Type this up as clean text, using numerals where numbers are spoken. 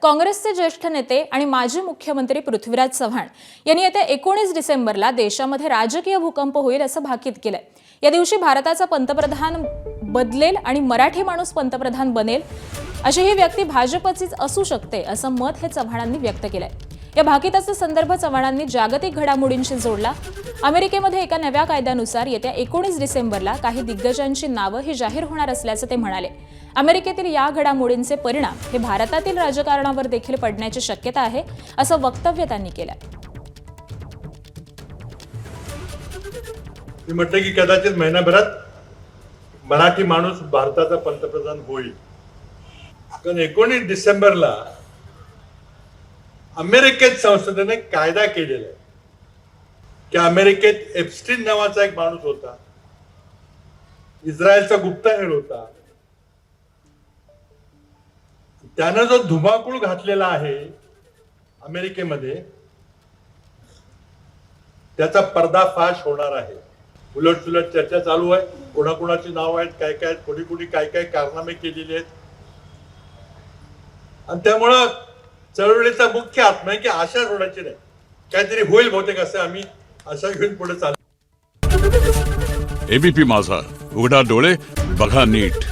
काँग्रेसचे ज्येष्ठ नेते आणि माजी मुख्यमंत्री पृथ्वीराज चव्हाण यांनी येत्या 19 डिसेंबरला देशामध्ये राजकीय भूकंप होईल असं भाकीत केलंय। या दिवशी भारताचा पंतप्रधान बदलेल आणि मराठी माणूस पंतप्रधान बनेल अशी ही व्यक्ती भाजपचीच असू शकते असं मत हे चव्हाणांनी व्यक्त केलंय। या भाकीताचा संदर्भ चव्हाणांनी जागतिक घडामोडींशी जोडला। अमेरिकेमध्ये एका नव्या कायद्यानुसार येत्या 19 डिसेंबरला काही दिग्गजांची नावं ही जाहीर होणार असल्याचं ते म्हणाले। अमेरिकेतील या घडामोडींचे परिणाम हे भारतातील राजकारणावर देखील पडण्याची शक्यता आहे असं वक्तव्य त्यांनी केलं। मी म्हटलं की कदाचित महिनाभरात मराठी माणूस भारताचा पंतप्रधान होईल, कारण 19 डिसेंबरला अमेरिकेत संसदेने कायदा केलेला आहे की अमेरिकेत एप्स्टीन नावाचा एक माणूस होता, इस्रायलचा गुप्तहेर होता, त्यानं जो धुमाकूळ घातलेला आहे अमेरिकेमध्ये त्याचा पर्दाफाश होणार आहे। उलटसुलट चर्चा चालू आहे, कोणाकोणाची नाव आहेत, काय काय कोणी काय काय कारनामे केलेले आहेत, आणि त्यामुळं चळवळीचा मुख्य आत्मा आहे की आशा सोडायची नाही, काहीतरी होईल बहुतेक असं आम्ही आशा घेऊन पुढे चालू। एबीपी माझा, उघडा डोळे बघा नीट।